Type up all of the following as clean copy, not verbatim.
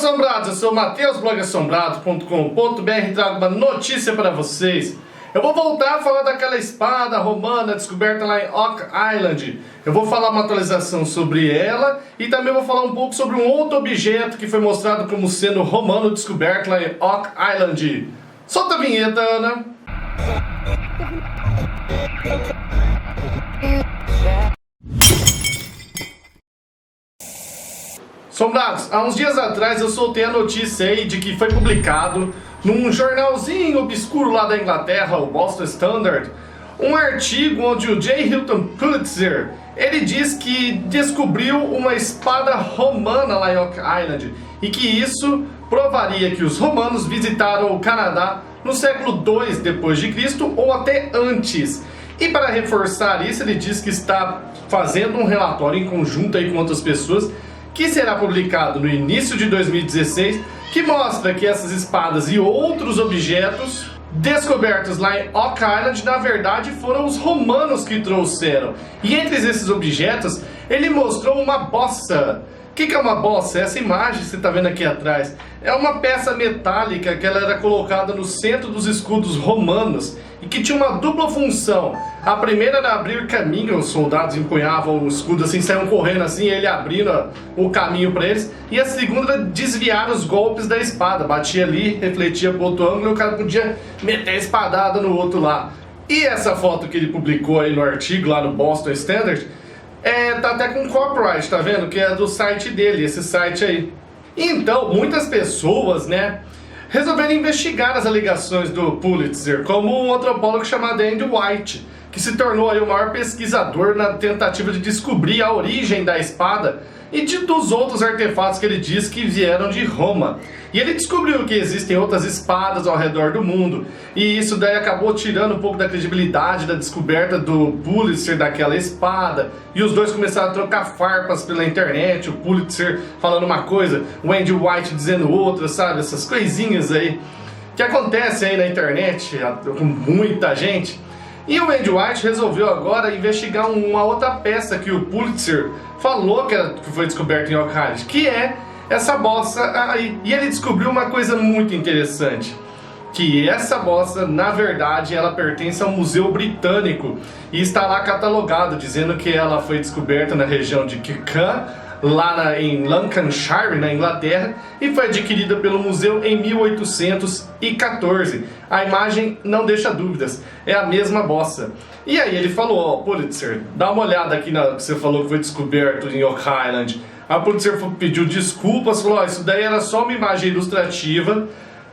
Assombrados, eu sou o Matheus, blogassombrado.com.br, trago uma notícia para vocês. Eu vou voltar a falar daquela espada romana descoberta lá em Oak Island. Eu vou falar uma atualização sobre ela e também vou falar um pouco sobre um outro objeto que foi mostrado como sendo romano descoberto lá em Oak Island. Solta a vinheta, Ana. Assombrados, há uns dias atrás eu soltei a notícia aí de que foi publicado num jornalzinho obscuro lá da Inglaterra, o Boston Standard, um artigo onde o J. Hilton Pulitzer, ele diz que descobriu uma espada romana lá em Oak Island e que isso provaria que os romanos visitaram o Canadá no século II depois de Cristo ou até antes. E para reforçar isso, ele diz que está fazendo um relatório em conjunto aí com outras pessoas que será publicado no início de 2016, que mostra que essas espadas e outros objetos descobertos lá em Oak Island, na verdade, foram os romanos que trouxeram. E entre esses objetos, ele mostrou uma bossa. O que é uma bossa? Essa imagem que você está vendo aqui atrás é uma peça metálica que ela era colocada no centro dos escudos romanos e que tinha uma dupla função. A primeira era abrir caminho, os soldados empunhavam o escudo assim, saíam correndo assim, ele abrindo o caminho para eles. E a segunda era desviar os golpes da espada, batia ali, refletia para o outro ângulo e o cara podia meter a espadada no outro lá. E essa foto que ele publicou aí no artigo, lá no Boston Standard, tá até com copyright, tá vendo? Que é do site dele, esse site aí. Então, muitas pessoas, né, resolveram investigar as alegações do Pulitzer, como um antropólogo chamado Andy White, que se tornou aí o maior pesquisador na tentativa de descobrir a origem da espada e dos outros artefatos que ele diz que vieram de Roma. E ele descobriu que existem outras espadas ao redor do mundo, e isso daí acabou tirando um pouco da credibilidade da descoberta do Pulitzer daquela espada, e os dois começaram a trocar farpas pela internet, o Pulitzer falando uma coisa, o Andy White dizendo outra, sabe? Essas coisinhas aí que acontecem aí na internet com muita gente. E o Andy White resolveu agora investigar uma outra peça que o Pulitzer falou que foi descoberta em Oak Island, que é essa bossa aí. E ele descobriu uma coisa muito interessante, que essa bossa, na verdade, ela pertence ao Museu Britânico e está lá catalogado, dizendo que ela foi descoberta na região de Kirkham, lá em Lancashire, na Inglaterra, e foi adquirida pelo museu em 1814. A imagem não deixa dúvidas, é a mesma bossa. E aí ele falou, ó, Pulitzer, dá uma olhada aqui na que você falou que foi descoberto em Oak Island. A Pulitzer pediu desculpas, falou, ó, isso daí era só uma imagem ilustrativa,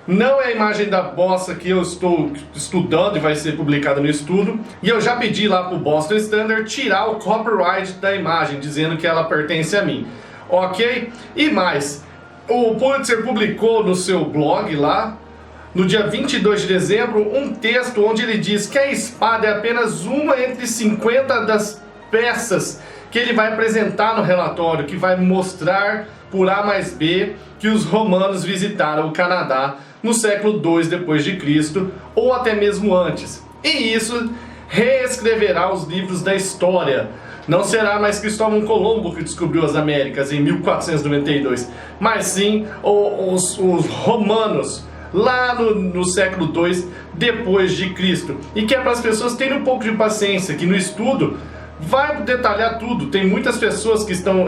não é a imagem da bossa que eu estou estudando e vai ser publicada no estudo. E eu já pedi lá para o Boston Standard tirar o copyright da imagem, dizendo que ela pertence a mim. Ok? E mais, o Pulitzer publicou no seu blog lá, no dia 22 de dezembro, um texto onde ele diz que a espada é apenas uma entre 50 das peças que ele vai apresentar no relatório, que vai mostrar por A mais B que os romanos visitaram o Canadá no século II depois de Cristo, ou até mesmo antes. E isso reescreverá os livros da história. Não será mais Cristóvão Colombo que descobriu as Américas em 1492, mas sim os romanos, lá no século II depois de Cristo. E que é para as pessoas terem um pouco de paciência, que no estudo vai detalhar tudo. Tem muitas pessoas que estão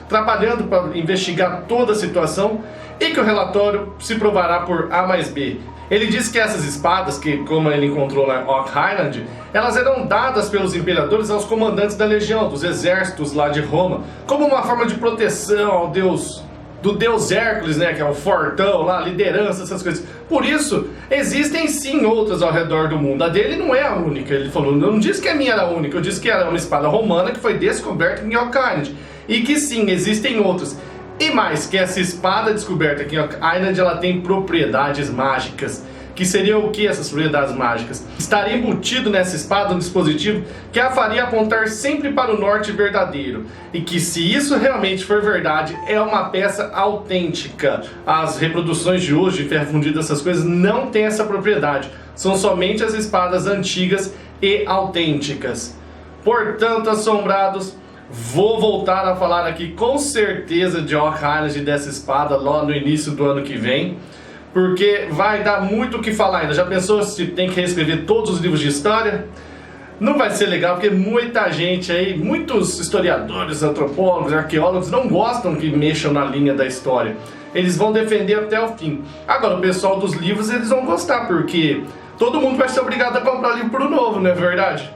trabalhando para investigar toda a situação e que o relatório se provará por A mais B. Ele diz que essas espadas, que como ele encontrou na Oak Island, elas eram dadas pelos imperadores aos comandantes da legião, dos exércitos lá de Roma, como uma forma de proteção ao do deus Hércules, né, que é o fortão lá, liderança, essas coisas. Por isso, existem sim outras ao redor do mundo. A dele não é a única. Ele falou, eu não disse que a minha era a única, eu disse que era uma espada romana que foi descoberta em Oak Island. E que sim, existem outras. E mais, que essa espada descoberta aqui em Oak Island, ela tem propriedades mágicas. Que seriam o que essas propriedades mágicas? Estaria embutido nessa espada um dispositivo que a faria apontar sempre para o norte verdadeiro. E que, se isso realmente for verdade, é uma peça autêntica. As reproduções de hoje, de ferro fundido, essas coisas, não têm essa propriedade. São somente as espadas antigas e autênticas. Portanto, assombrados, Vou voltar a falar aqui com certeza de Oak Island e dessa espada lá no início do ano que vem, porque vai dar muito o que falar ainda. Já pensou se tem que reescrever todos os livros de história? Não vai ser legal, porque muita gente aí, muitos historiadores, antropólogos, arqueólogos não gostam que mexam na linha da história. Eles vão defender até o fim. Agora, o pessoal dos livros, eles vão gostar, porque todo mundo vai ser obrigado a comprar livro novo, não é verdade?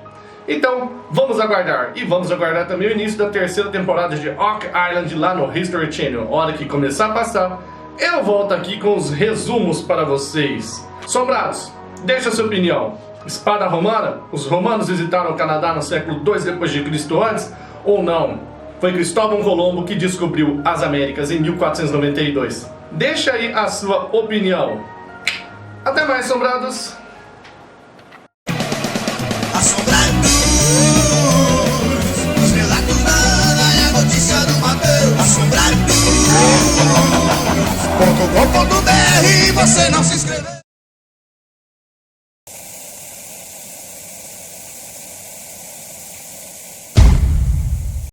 Então, vamos aguardar. E vamos aguardar também o início da terceira temporada de Oak Island lá no History Channel. Hora que começar a passar, eu volto aqui com os resumos para vocês. Sombrados, deixa a sua opinião. Espada romana? Os romanos visitaram o Canadá no século II depois de Cristo antes? Ou não? Foi Cristóvão Colombo que descobriu as Américas em 1492. Deixa aí a sua opinião. Até mais, sombrados! Os relatos da Ana e a notícia do Mateus. Assombrar.com.br. Você não se inscreveu?